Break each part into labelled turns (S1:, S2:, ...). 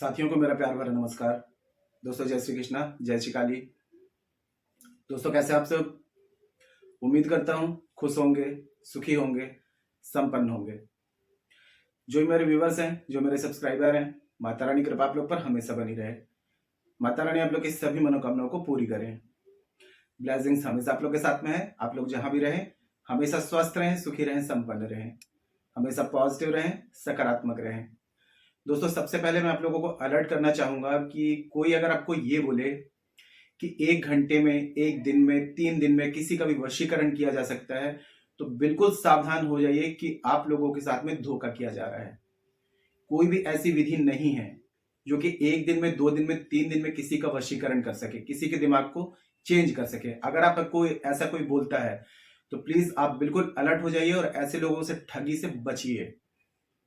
S1: साथियों को मेरा प्यार भरा नमस्कार। दोस्तों जय श्री कृष्णा, जय श्री काली। दोस्तों कैसे आप सब? उम्मीद करता हूँ खुश होंगे, सुखी होंगे, संपन्न होंगे। जो मेरे व्यूवर्स हैं, जो मेरे सब्सक्राइबर हैं, माता रानी कृपा आप लोग पर हमेशा बनी रहे। माता रानी आप लोग की सभी मनोकामनाओं को पूरी करें। ब्लेसिंग्स हमेशा आप लोग के साथ में है। आप लोग जहां भी रहें हमेशा स्वस्थ रहें, सुखी रहें, संपन्न रहें, हमेशा पॉजिटिव रहें, सकारात्मक रहें। दोस्तों सबसे पहले मैं आप लोगों को अलर्ट करना चाहूंगा कि कोई अगर आपको ये बोले कि 1 घंटे में, 1 दिन में, 3 दिन में किसी का भी वशीकरण किया जा सकता है, तो बिल्कुल सावधान हो जाइए कि आप लोगों के साथ में धोखा किया जा रहा है। कोई भी ऐसी विधि नहीं है जो कि 1 दिन में, 2 दिन में, 3 दिन में किसी का वशीकरण कर सके, किसी के दिमाग को चेंज कर सके। अगर आप कोई ऐसा कोई बोलता है तो प्लीज आप बिल्कुल अलर्ट हो जाइए और ऐसे लोगों से ठगी से बचिए,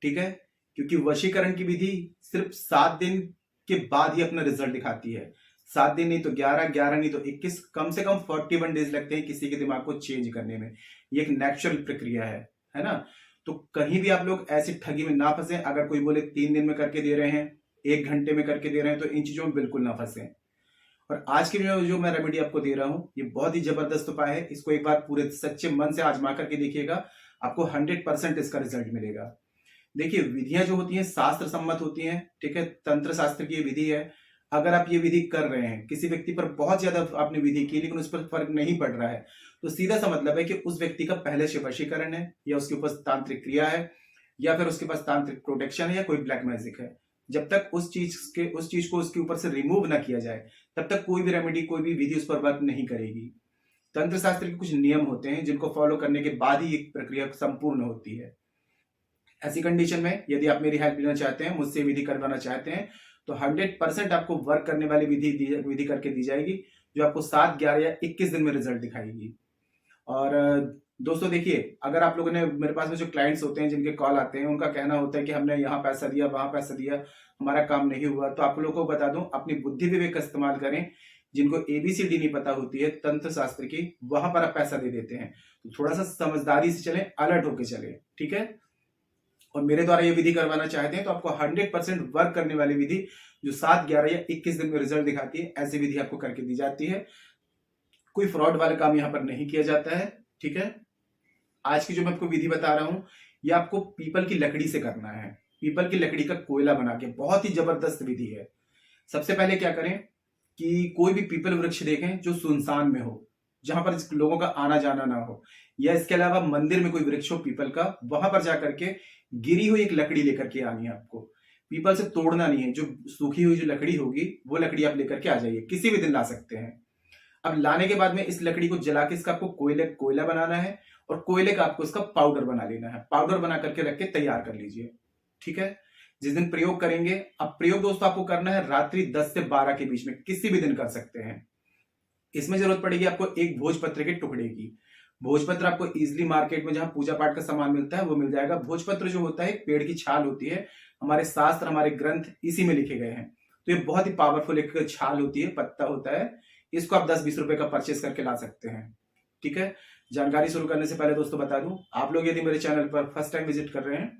S1: ठीक है? क्योंकि वशीकरण की विधि सिर्फ 7 दिन के बाद ही अपना रिजल्ट दिखाती है। 7 दिन नहीं तो 11, 11 नहीं तो 21, कम से कम 41 डेज लगते हैं किसी के दिमाग को चेंज करने में। ये एक नेचुरल प्रक्रिया है ना? तो कहीं भी आप लोग ऐसी ठगी में ना फंसे। अगर कोई बोले 3 दिन में करके दे रहे हैं, 1 घंटे में करके दे रहे हैं, तो इन चीजों में बिल्कुल ना फंसे। और आज की जो मैं रेमेडी आपको दे रहा हूं, ये बहुत ही जबरदस्त उपाय है। इसको एक बार पूरे सच्चे मन से आजमा करके देखिएगा, आपको 100% इसका रिजल्ट मिलेगा। देखिए विधियां जो होती हैं शास्त्र सम्मत होती हैं, ठीक है? तंत्र शास्त्र की ये विधि है। अगर आप ये विधि कर रहे हैं, किसी व्यक्ति पर बहुत ज्यादा आपने विधि की लेकिन उस पर फर्क नहीं पड़ रहा है, तो सीधा सा मतलब है कि उस व्यक्ति का पहले से वशीकरण है, या उसके ऊपर तांत्रिक क्रिया है, या फिर उसके पास तांत्रिक प्रोटेक्शन है, या कोई ब्लैक मैजिक है। जब तक उस चीज को उसके ऊपर से रिमूव ना किया जाए, तब तक कोई भी रेमेडी, कोई भी विधि उस पर वर्क नहीं करेगी। तंत्र शास्त्र के कुछ नियम होते हैं जिनको फॉलो करने के बाद ही एक प्रक्रिया संपूर्ण होती है। ऐसी कंडीशन में यदि आप मेरी हेल्प लेना चाहते हैं, मुझसे विधि करवाना चाहते हैं, तो 100% आपको वर्क करने वाली विधि करके दी जाएगी, जो आपको 7, 11 या 21 दिन में रिजल्ट दिखाएगी। और दोस्तों देखिए, अगर आप लोगों ने, मेरे पास में जो क्लाइंट्स होते हैं जिनके कॉल आते हैं, उनका कहना होता है कि हमने यहाँ पैसा दिया, वहां पैसा दिया, हमारा काम नहीं हुआ, तो आप लोगों को बता दूं, अपनी बुद्धि विवेक का इस्तेमाल करें। जिनको ABCD नहीं पता होती है तंत्र शास्त्र की, वहां पर आप पैसा दे देते हैं, तो थोड़ा सा समझदारी से चले, अलर्ट होकर चले, ठीक है? और मेरे द्वारा ये विधि करवाना चाहते हैं तो आपको 100% वर्क करने वाली विधि, जो 7, 11 या 21 दिन में रिजल्ट दिखाती है, ऐसी विधि आपको करके दी जाती है। कोई फ्रॉड वाला काम यहाँ पर नहीं किया जाता है, ठीक है? आज की जो मैं आपको विधि बता रहा हूं, ये आपको पीपल की लकड़ी से करना है। पीपल की लकड़ी का कोयला बना के, बहुत ही जबरदस्त विधि है। सबसे पहले क्या करें कि कोई भी पीपल वृक्ष देखें जो सुनसान में हो, जहां पर लोगों का आना जाना ना हो, या इसके अलावा मंदिर में कोई वृक्ष हो पीपल का, वहां पर जाकर के गिरी हुई एक लकड़ी लेकर के आनी है आपको। पीपल से तोड़ना नहीं है, जो सूखी हुई जो लकड़ी होगी वो लकड़ी आप लेकर के आ जाइए, किसी भी दिन ला सकते हैं। अब लाने के बाद में इस लकड़ी को जला के इसका आपको कोयला बनाना है, और कोयले का आपको इसका पाउडर बना लेना है। पाउडर बना करके रख के तैयार कर लीजिए, ठीक है? जिस दिन प्रयोग करेंगे, अब प्रयोग दोस्तों आपको करना है रात्रि 10 से 12 के बीच में, किसी भी दिन कर सकते हैं। इसमें जरूरत पड़ेगी आपको एक भोजपत्र के टुकड़े की। भोजपत्र आपको इजीली मार्केट में जहां पूजा पाठ का सामान मिलता है वो मिल जाएगा। भोजपत्र जो होता है एक पेड़ की छाल होती है, हमारे शास्त्र, हमारे ग्रंथ इसी में लिखे गए हैं। तो ये बहुत ही पावरफुल एक छाल होती है, पत्ता होता है। इसको आप 10-20 रुपए का परचेस करके ला सकते हैं, ठीक है? जानकारी शुरू करने से पहले दोस्तों बता दूं, आप लोग यदि मेरे चैनल पर फर्स्ट टाइम विजिट कर रहे हैं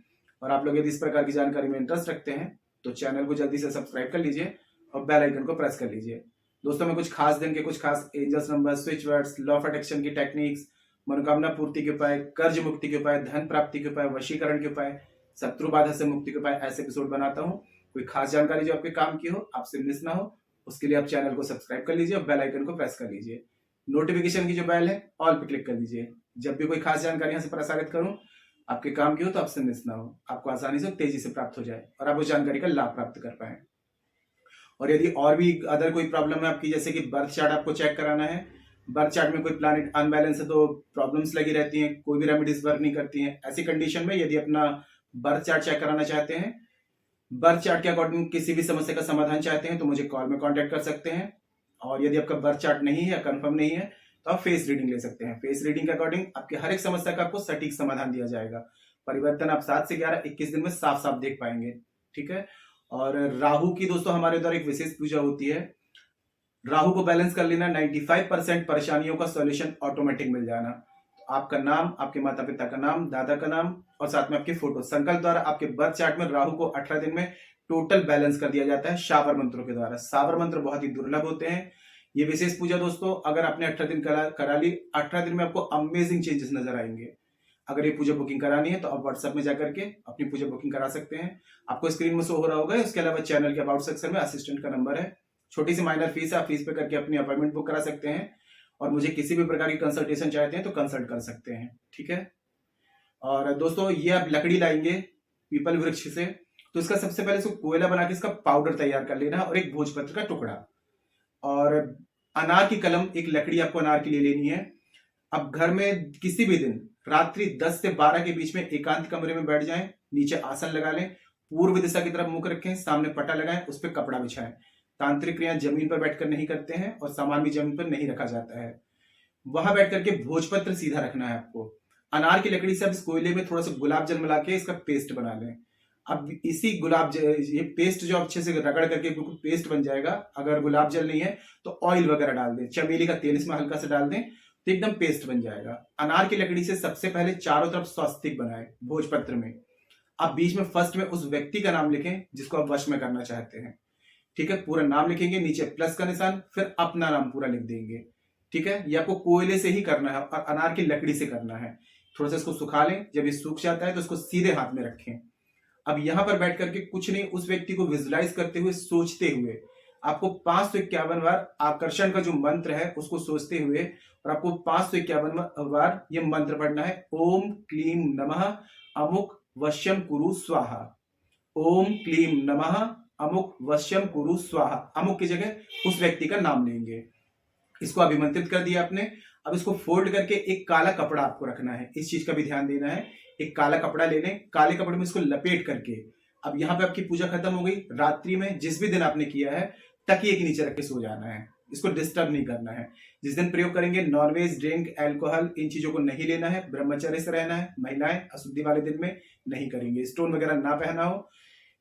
S1: और आप लोग यदि इस प्रकार की जानकारी में इंटरेस्ट रखते हैं, तो चैनल को जल्दी से सब्सक्राइब कर लीजिए और बेल आइकन को प्रेस कर लीजिए। दोस्तों मैं कुछ खास दिन के कुछ खास angels number, switch words, law of attraction की टेक्निक्स, मनोकामना पूर्ति के उपाय, कर्ज मुक्ति के उपाय, धन प्राप्ति के उपाय, वशीकरण के उपाय, शत्रु बाधा से मुक्ति के उपाय, ऐसे एपिसोड बनाता हूं। कोई खास जानकारी जो आपके काम की हो, आपसे मिस ना हो, उसके लिए आप चैनल को सब्सक्राइब कर लीजिए और बेल आइकन को प्रेस कर लीजिए। नोटिफिकेशन की जो बेल है, ऑल पे क्लिक कर लीजिए। जब भी कोई खास जानकारी यहाँ से प्रसारित करूं, आपके काम की हो, तो आपसे मिस ना हो, आपको आसानी से तेजी से प्राप्त हो जाए और आप उस जानकारी का लाभ प्राप्त कर पाए। और यदि और भी अदर कोई प्रॉब्लम है आपकी, जैसे कि बर्थ चार्ट आपको चेक कराना है, बर्थ चार्ट में कोई प्लैनेट अनबैलेंस है तो प्रॉब्लम्स लगी रहती हैं, कोई भी रेमेडीज वर्क नहीं करती हैं, ऐसी कंडीशन में यदि अपना बर्थ चार्ट चेक कराना चाहते हैं, बर्थ चार्ट के अकॉर्डिंग किसी भी समस्या का समाधान चाहते हैं, तो मुझे कॉल में कांटेक्ट कर सकते हैं। और यदि आपका बर्थ चार्ट नहीं है या कंफर्म नहीं है, तो आप फेस रीडिंग ले सकते हैं। फेस रीडिंग के अकॉर्डिंग आपकी हर एक समस्या का आपको सटीक समाधान दिया जाएगा। परिवर्तन आप 7 से 11, 21 दिन में साफ साफ देख पाएंगे, ठीक है? और राहु की दोस्तों हमारे द्वारा एक विशेष पूजा होती है। राहु को बैलेंस कर लेना, 95% परेशानियों का सॉल्यूशन ऑटोमेटिक मिल जाना। तो आपका नाम, आपके माता पिता का नाम, दादा का नाम और साथ में आपकी फोटो, संकल्प द्वारा आपके बर्थ चार्ट में राहु को 18 दिन में टोटल बैलेंस कर दिया जाता है शावर मंत्रों के द्वारा। शावर मंत्र बहुत ही दुर्लभ होते हैं। ये विशेष पूजा दोस्तों अगर आपने 18 दिन करा ली, 18 दिन में आपको अमेजिंग चेंजेस नजर आएंगे। अगर ये पूजा बुकिंग करानी है तो आप व्हाट्सएप में जाकर के अपनी पूजा बुकिंग करा सकते हैं। आपको स्क्रीन में शो हो रहा होगा। इसके अलावा चैनल के अबाउट सेक्शन में असिस्टेंट का नंबर है। छोटी सी माइनर फीस है, आप फीस पे करके अपनी अपॉइंटमेंट बुक करा सकते हैं और मुझे किसी भी प्रकार की कंसल्टेशन चाहते हैं तो कंसल्ट कर सकते हैं। ठीक है। और दोस्तों ये आप लकड़ी लाएंगे पीपल वृक्ष से, तो इसका सबसे पहले इसको कोयला बना के इसका पाउडर तैयार कर लेना और एक भोजपत्र का टुकड़ा और अनार की कलम, एक लकड़ी आपको अनार की ले लेनी है। अब घर में किसी भी दिन रात्रि 10 से 12 के बीच में एकांत कमरे में बैठ जाएं, नीचे आसन लगा लें, पूर्व दिशा की तरफ मुख रखें, सामने पटा लगाएं, उस पर कपड़ा बिछाएं। तांत्रिक क्रियाएं जमीन पर बैठकर नहीं करते हैं और सामान भी जमीन पर नहीं रखा जाता है। वहां बैठ करके भोजपत्र सीधा रखना है आपको। अनार की लकड़ी से अब इस कोयले में थोड़ा सा गुलाब जल मिला के इसका पेस्ट बना लें। अब इसी ये पेस्ट जो अच्छे से रगड़ करके बिल्कुल पेस्ट बन जाएगा। अगर गुलाब जल नहीं है तो ऑयल वगैरह डाल दें, चमेली का तेल इसमें हल्का सा डाल दें तो एकदम पेस्ट बन जाएगा। अनार की लकड़ी से सबसे पहले चारों तरफ स्वास्तिक बनाएं भोजपत्र में। आप बीच में फर्स्ट में उस व्यक्ति का नाम लिखें जिसको आप वश में करना चाहते हैं। ठीक है, पूरा नाम लिखेंगे, नीचे प्लस का निशान, फिर अपना नाम पूरा लिख देंगे। ठीक है, ये आपको कोयले से ही करना है और अनार की लकड़ी से करना है। थोड़ा सा इसको सुखा लें, जब ये सूख जाता है तो इसको सीधे हाथ में रखें। अब यहां पर बैठ करके कुछ नहीं, उस व्यक्ति को विजुलाइज करते हुए, सोचते हुए आपको 551 बार आकर्षण का जो मंत्र है उसको सोचते हुए और आपको 551 बार ये मंत्र पढ़ना है। ओम क्लीम नमः अमुक वश्यम कुरु स्वाहा। ओम क्लीम नमः अमुक वश्यम कुरु स्वाहा। अमुक की जगह उस व्यक्ति का नाम लेंगे। इसको अभिमंत्रित कर दिया आपने। अब इसको फोल्ड करके एक काला कपड़ा आपको रखना है, इस चीज का भी ध्यान देना है। एक काला कपड़ा ले लें, काले कपड़े में इसको लपेट करके, अब यहाँ पे आपकी पूजा खत्म हो गई। रात्रि में जिस भी दिन आपने किया है तकिए के नीचे रख के सो जाना है, इसको डिस्टर्ब नहीं करना है। जिस दिन प्रयोग करेंगे नॉनवेज, ड्रिंक, अल्कोहल, इन चीजों को नहीं लेना है। ब्रह्मचर्य से रहना है। महिलाएं अशुद्धि वाले दिन में नहीं करेंगे। स्टोन वगैरह ना पहना हो।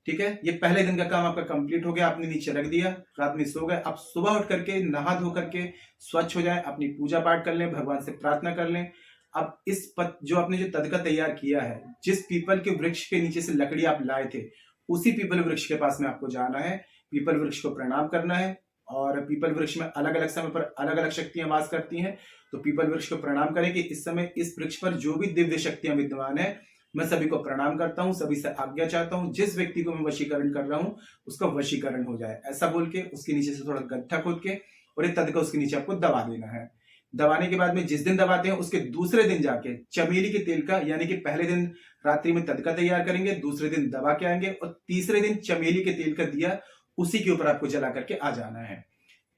S1: ठीक है, ये पहले दिन का काम आपका कंप्लीट हो गया। आपने नीचे रख दिया, रात में सो गए। अब सुबह उठ करके नहा धो करके स्वच्छ हो जाए, अपनी पूजा पाठ कर लें, भगवान से प्रार्थना कर लें। अब इस जो आपने जो तदका तैयार किया है, जिस पीपल के वृक्ष के नीचे से लकड़ी आप लाए थे, उसी पीपल वृक्ष के पास में आपको जाना है। पीपल वृक्ष को प्रणाम करना है और पीपल वृक्ष में अलग अलग समय पर अलग अलग शक्तियां वास करती हैं, तो पीपल वृक्ष को प्रणाम करें कि इस समय इस वृक्ष पर जो भी दिव्य शक्तियां विद्यमान है, मैं सभी को प्रणाम करता हूं, सभी से आज्ञा चाहता हूं, जिस व्यक्ति को मैं वशीकरण कर रहा हूं उसका वशीकरण हो जाए। ऐसा बोल के उसके नीचे से थोड़ा गड्ढा खोद के और एक तदका उसके नीचे आपको दबा देना है। दबाने के बाद में जिस दिन दबाते हैं उसके दूसरे दिन जाके चमेली के तेल का, यानी कि पहले दिन रात्रि में तदका तैयार करेंगे, दूसरे दिन दबा के आएंगे और तीसरे दिन चमेली के तेल का दिया उसी के ऊपर आपको जला करके आ जाना है।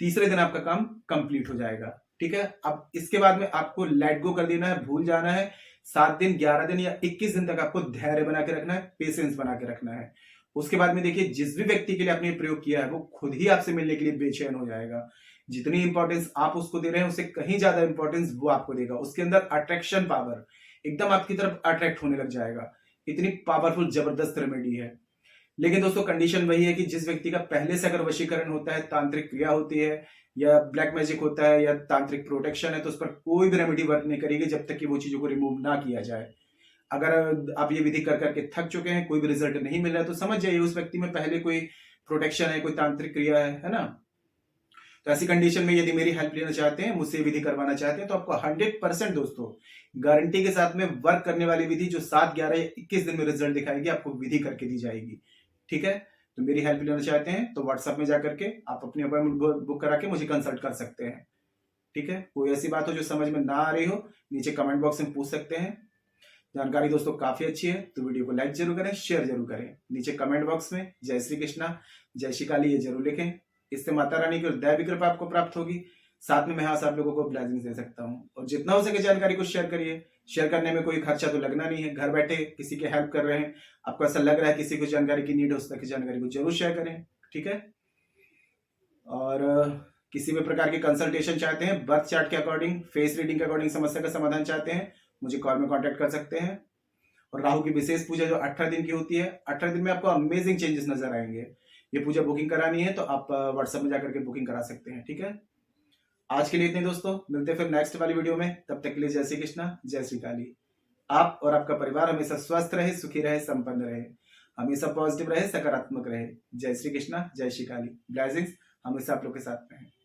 S1: तीसरे दिन आपका काम कंप्लीट हो जाएगा। ठीक है, अब इसके बाद में आपको लेट गो कर देना है, भूल जाना है। 7 दिन, 11 दिन या 21 दिन तक आपको धैर्य बना के रखना है, पेशेंस बना के रखना है। उसके बाद में देखिए, जिस भी व्यक्ति के लिए आपने प्रयोग किया है वो खुद ही आपसे मिलने के लिए बेचैन हो जाएगा। जितनी इंपॉर्टेंस आप उसको दे रहे हैं उससे कहीं ज्यादा इंपॉर्टेंस वो आपको देगा। उसके अंदर अट्रैक्शन पावर एकदम आपकी तरफ अट्रैक्ट होने लग जाएगा। इतनी पावरफुल जबरदस्त रेमेडी है। लेकिन दोस्तों कंडीशन वही है कि जिस व्यक्ति का पहले से अगर वशीकरण होता है, तांत्रिक क्रिया होती है या ब्लैक मैजिक होता है या तांत्रिक प्रोटेक्शन है, तो उस पर कोई भी रेमेडी वर्क नहीं करेगी जब तक कि वो चीजों को रिमूव ना किया जाए। अगर आप ये विधि कर करके थक चुके हैं, कोई भी रिजल्ट नहीं मिल रहा है, तो समझ जाइए उस व्यक्ति में पहले कोई प्रोटेक्शन है, कोई तांत्रिक क्रिया है ना। तो ऐसी कंडीशन में यदि मेरी हेल्प लेना चाहते हैं, मुझसे विधि करवाना चाहते हैं, तो आपको 100% दोस्तों गारंटी के साथ में वर्क करने वाली विधि जो 7, 11 या 21 दिन में रिजल्ट दिखाएगी, आपको विधि करके दी जाएगी। ठीक है, तो मेरी हेल्प लेना चाहते हैं तो व्हाट्सएप में जाकर के आप अपनी अपॉइंटमेंट बुक करा के मुझे कंसल्ट कर सकते हैं। ठीक है, कोई ऐसी बात हो जो समझ में ना आ रही हो, नीचे कमेंट बॉक्स में पूछ सकते हैं। जानकारी दोस्तों काफी अच्छी है तो वीडियो को लाइक जरूर करें, शेयर जरूर करें। नीचे कमेंट बॉक्स में जय श्री कृष्णा, जय श्री काली ये जरूर लिखें। इससे माता रानी की दया कृपा आपको प्राप्त होगी। साथ में मैं आप लोगों को ब्लेसिंग्स दे सकता हूँ। और जितना हो सके जानकारी को शेयर करिए। शेयर करने में कोई खर्चा तो लगना नहीं है। घर बैठे किसी के हेल्प कर रहे हैं, आपको ऐसा लग रहा है किसी को जानकारी की नीड हो, उस तक की जानकारी को जरूर शेयर करें। ठीक है, और किसी भी प्रकार की कंसल्टेशन चाहते हैं, बर्थ चार्ट के अकॉर्डिंग, फेस रीडिंग के अकॉर्डिंग समस्या का समाधान चाहते हैं, मुझे कॉल में कॉन्टेक्ट कर सकते हैं। और राहु की विशेष पूजा जो 18 दिन की होती है, 18 दिन में आपको अमेजिंग चेंजेस नजर आएंगे। ये पूजा बुकिंग करानी है तो आप व्हाट्सएप में जाकर के बुकिंग करा सकते हैं। ठीक है, आज के लिए इतने दोस्तों, मिलते हैं फिर नेक्स्ट वाली वीडियो में। तब तक के लिए जय श्री कृष्णा, जय श्री काली। आप और आपका परिवार हमेशा स्वस्थ रहे, सुखी रहे, संपन्न रहे। हमेशा पॉजिटिव रहे, सकारात्मक रहे। जय श्री कृष्णा, जय श्री काली। ब्लेसिंग्स हमेशा आप लोग के साथ में है।